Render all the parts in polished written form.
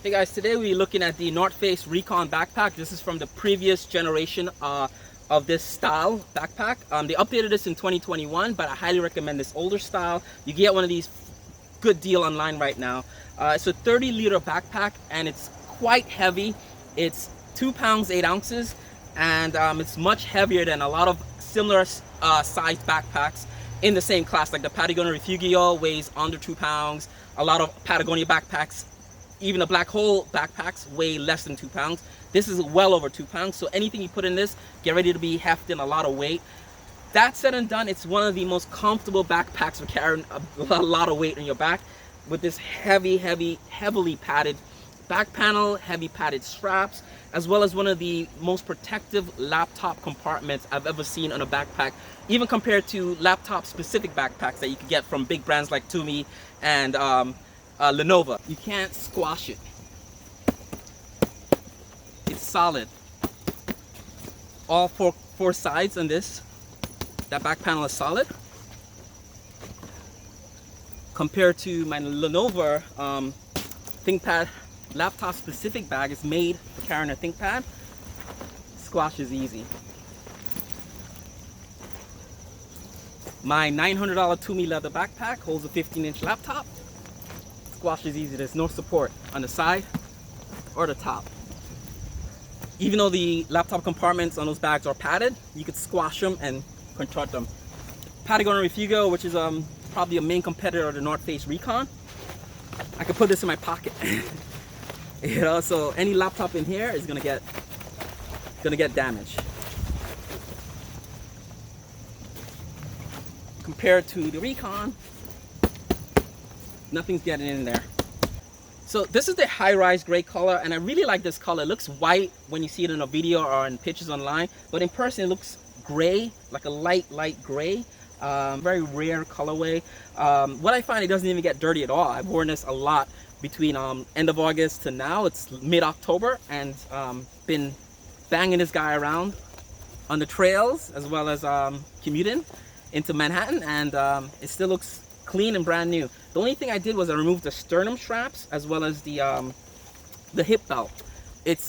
Hey guys, today we're looking at the North Face Recon backpack. This is from the previous generation of this style backpack. They updated this in 2021, but I highly recommend this older style. You can get one of these good deal online right now. It's a 30-liter backpack and it's quite heavy. It's 2 pounds 8 ounces, and it's much heavier than a lot of similar sized backpacks in the same class. Like the Patagonia Refugio weighs under 2 pounds. A lot of Patagonia backpacks, even the Black Hole backpacks, weigh less than 2 pounds. This is well over 2 pounds, so anything you put in this, get ready to be hefting a lot of weight. That said and done, it's one of the most comfortable backpacks for carrying a lot of weight on your back, with this heavily padded back panel, heavy padded straps, as well as one of the most protective laptop compartments I've ever seen on a backpack, even compared to laptop specific backpacks that you can get from big brands like Tumi and Lenovo. You can't squash it. It's solid. All four sides on this, that back panel is solid. Compared to my Lenovo ThinkPad laptop specific bag, is made for carrying a ThinkPad. Squash is easy. My $900 Tumi leather backpack holds a 15-inch laptop. Squash is easy. There's no support on the side or the top. Even though the laptop compartments on those bags are padded, you could squash them and contort them. Patagonia Refugio, which is probably a main competitor of the North Face Recon. I could put this in my pocket. You know, so any laptop in here is gonna get damaged. Compared to the Recon, nothing's getting in there. So this is the high-rise gray color, and I really like this color. It looks white when you see it in a video or in pictures online, but in person it looks gray, like a light gray. Very rare colorway. What I find, it doesn't even get dirty at all. I've worn this a lot between end of August to now. It's mid-October, and been banging this guy around on the trails as well as commuting into Manhattan, and it still looks clean and brand new. The only thing I did was I removed the sternum straps as well as the hip belt. It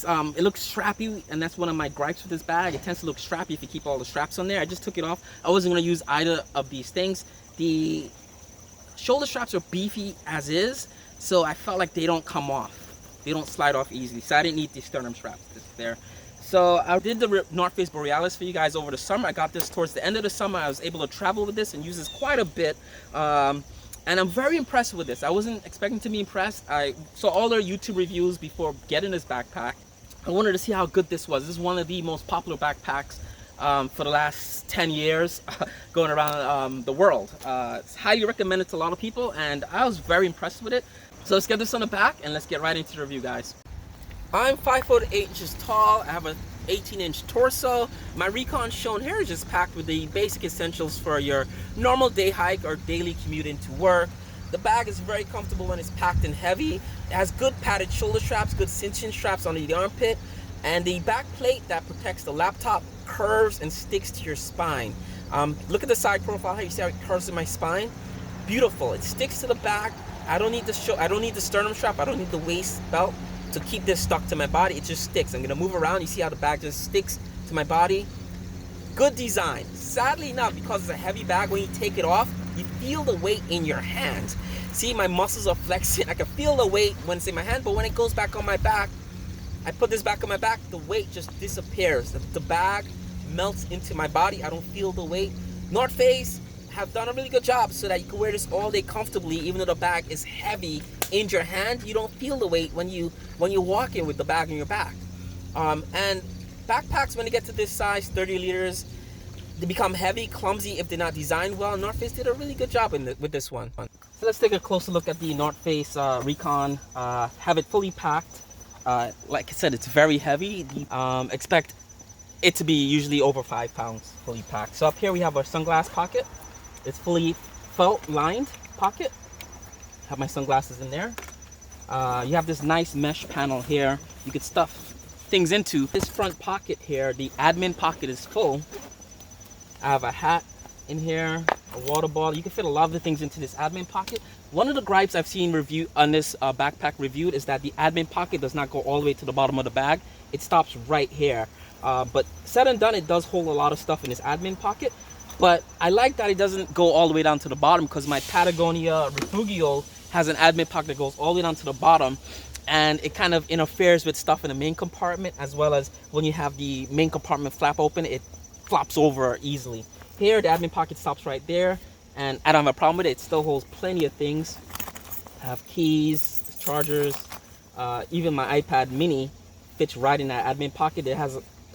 looks strappy, and that's one of my gripes with this bag. It tends to look strappy if you keep all the straps on there. I just took it off. I wasn't going to use either of these things. The shoulder straps are beefy as is, so I felt like they don't come off. They don't slide off easily, so I didn't need the sternum straps there. So I did the North Face Borealis for you guys over the summer. I got this towards the end of the summer. I was able to travel with this and use this quite a bit. And I'm very impressed with this. I wasn't expecting to be impressed. I saw all their YouTube reviews before getting this backpack. I wanted to see how good this was. This is one of the most popular backpacks for the last 10 years going around the world. It's highly recommended to a lot of people, and I was very impressed with it. So let's get this on the back and let's get right into the review, guys. I'm 5'8" tall. I have an 18-inch torso. My Recon shown here is just packed with the basic essentials for your normal day hike or daily commute into work. The bag is very comfortable and it's packed and heavy. It has good padded shoulder straps, good cinching straps under the armpit, and the back plate that protects the laptop curves and sticks to your spine. Look at the side profile. How you see how it curves in my spine? Beautiful. It sticks to the back. I don't need the sternum strap. I don't need the waist belt to keep this stuck to my body. It just sticks. I'm gonna move around. You see how the bag just sticks to my body? Good design. Sadly enough, because it's a heavy bag, when you take it off, you feel the weight in your hands. See, my muscles are flexing. I can feel the weight when it's in my hand, but when it goes back on my back, I put this back on my back, the weight just disappears. The bag melts into my body. I don't feel the weight. North Face have done a really good job so that you can wear this all day comfortably. Even though the bag is heavy in your hand, you don't feel the weight when you walk in with the bag on your back. And backpacks, when they get to this size, 30 liters, they become heavy, clumsy if they're not designed well. North Face did a really good job with this one. So let's take a closer look at the North Face Recon. Have it fully packed. Like I said, it's very heavy. Expect it to be usually over 5 pounds fully packed. So up here we have our sunglass pocket. It's fully felt lined pocket. Have my sunglasses in there. You have this nice mesh panel here. You could stuff things into. This front pocket here, the admin pocket, is full. I have a hat in here, a water bottle. You can fit a lot of the things into this admin pocket. One of the gripes I've seen review on this backpack reviewed is that the admin pocket does not go all the way to the bottom of the bag. It stops right here. But said and done, it does hold a lot of stuff in this admin pocket. But I like that it doesn't go all the way down to the bottom, because my Patagonia Refugio has an admin pocket that goes all the way down to the bottom, and it kind of interferes with stuff in the main compartment, as well as when you have the main compartment flap open, it flops over easily. Here, the admin pocket stops right there, and I don't have a problem with it. It still holds plenty of things. I have keys, chargers, even my iPad mini fits right in that admin pocket.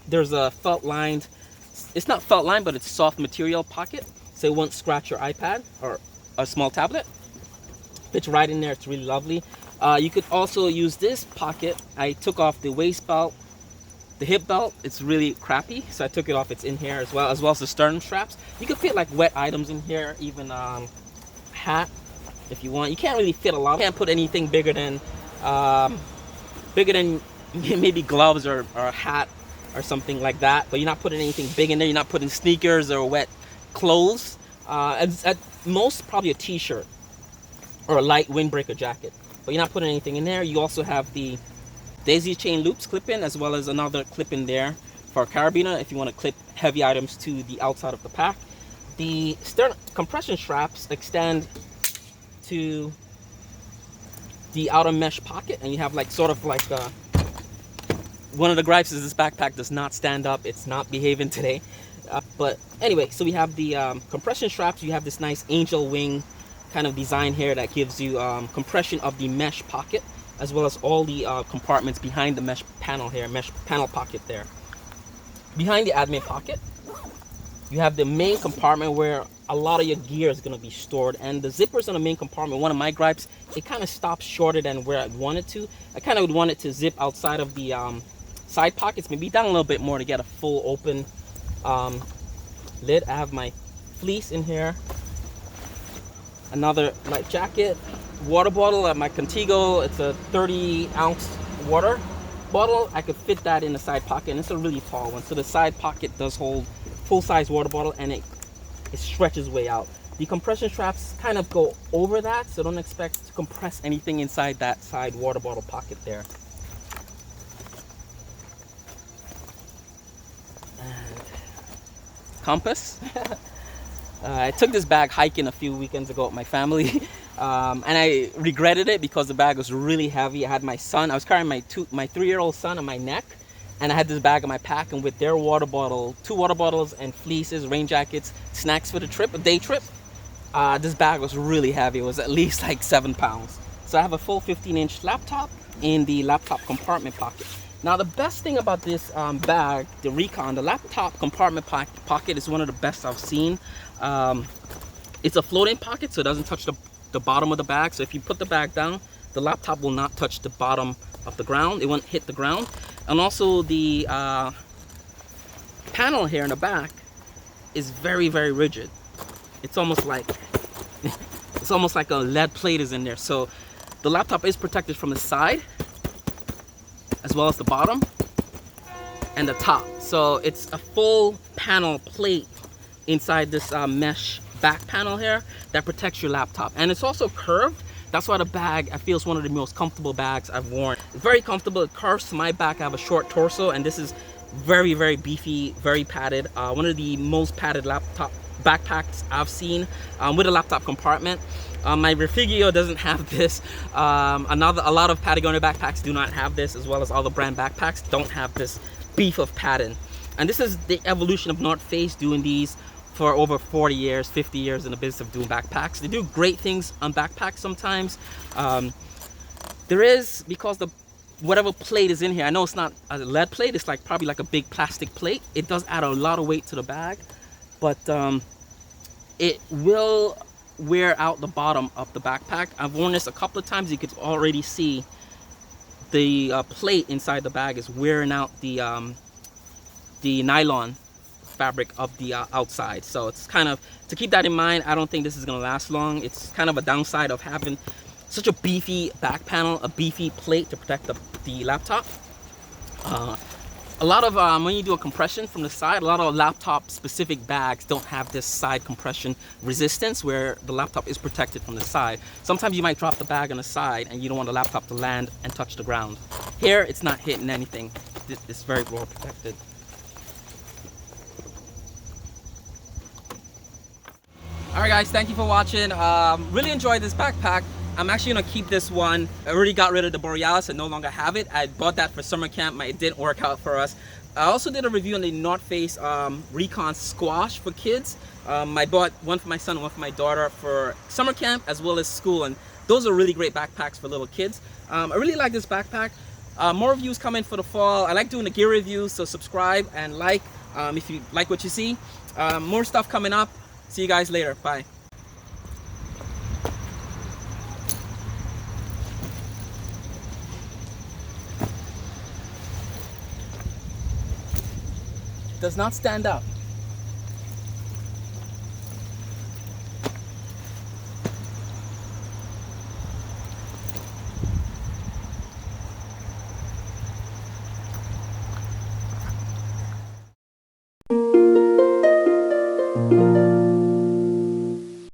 There's a felt lined, it's not felt lined, but it's soft material pocket, so it won't scratch your iPad or a small tablet. Fits right in there. It's really lovely. You could also use this pocket. I took off the waist belt, the hip belt. It's really crappy, so I took it off. It's in here as well as the sternum straps. You can fit like wet items in here, even hat if you want. You can't really fit a lot. You can't put anything bigger than maybe gloves or a hat or something like that, but you're not putting anything big in there. You're not putting sneakers or wet clothes. At most, probably a t-shirt or a light windbreaker jacket, but you're not putting anything in there. You also have the daisy chain loops clip in, as well as another clip in there for a carabiner if you want to clip heavy items to the outside of the pack. The stern compression straps extend to the outer mesh pocket, and you have like sort of like one of the gripes is this backpack does not stand up. It's not behaving today. But anyway, so we have the compression straps. You have this nice angel wing kind of design here that gives you compression of the mesh pocket, as well as all the compartments behind the mesh panel here, mesh panel pocket there. Behind the admin pocket, you have the main compartment where a lot of your gear is going to be stored. And the zippers on the main compartment, one of my gripes, it kind of stops shorter than where I'd want it to. I kind of would want it to zip outside of the side pockets, maybe down a little bit more to get a full open lid. I have my fleece in here, another light jacket, water bottle at my Contigo. It's a 30-ounce water bottle. I could fit that in the side pocket, and it's a really tall one, so the side pocket does hold full-size water bottle, and it stretches way out. The compression straps kind of go over that, so don't expect to compress anything inside that side water bottle pocket there. Compass. I took this bag hiking a few weekends ago with my family, and I regretted it because the bag was really heavy. I had my son, I was carrying my 3-year-old son on my neck, and I had this bag in my pack, and with their water bottle, 2 water bottles and fleeces, rain jackets, snacks for the trip, a day trip, this bag was really heavy. It was at least like 7 pounds. So I have a full 15-inch laptop in the laptop compartment pocket. Now the best thing about this bag, the Recon, the laptop compartment pocket is one of the best I've seen. It's a floating pocket, so it doesn't touch the bottom of the bag. So if you put the bag down, the laptop will not touch the bottom of the ground. It won't hit the ground. And also the panel here in the back is very, very rigid. It's almost like a lead plate is in there. So the laptop is protected from the side, as well as the bottom and the top. So it's a full panel plate inside this mesh back panel here that protects your laptop. And it's also curved. That's why the bag, I feel, is one of the most comfortable bags I've worn. It's very comfortable. It curves to my back. I have a short torso, and this is very, very beefy, very padded. One of the most padded laptop backpacks I've seen with a laptop compartment. My Refugio doesn't have this. A lot of Patagonia backpacks do not have this, as well as other brand backpacks don't have this beef of padding. And this is the evolution of North Face doing these for over 40 years, 50 years in the business of doing backpacks. They do great things on backpacks sometimes. There is, because whatever plate is in here, I know it's not a lead plate, it's like probably like a big plastic plate. It does add a lot of weight to the bag, but it will wear out the bottom of the backpack. I've worn this a couple of times. You could already see the plate inside the bag is wearing out the nylon fabric of the outside. So it's kind of, to keep that in mind, I don't think this is going to last long. It's kind of a downside of having such a beefy back panel, a beefy plate to protect the laptop. A lot of when you do a compression from the side, a lot of laptop specific bags don't have this side compression resistance where the laptop is protected from the side. Sometimes you might drop the bag on the side and you don't want the laptop to land and touch the ground. Here, it's not hitting anything. It's very well protected. Alright guys, thank you for watching. Really enjoyed this backpack. I'm actually gonna keep this one. I already got rid of the Borealis and no longer have it. I bought that for summer camp, but it didn't work out for us. I also did a review on the North Face Recon Squash for kids. I bought one for my son and one for my daughter for summer camp as well as school, and those are really great backpacks for little kids. I really like this backpack. More reviews coming for the fall. I like doing the gear reviews, so subscribe and like if you like what you see. More stuff coming up. See you guys later. Bye. Does not stand up.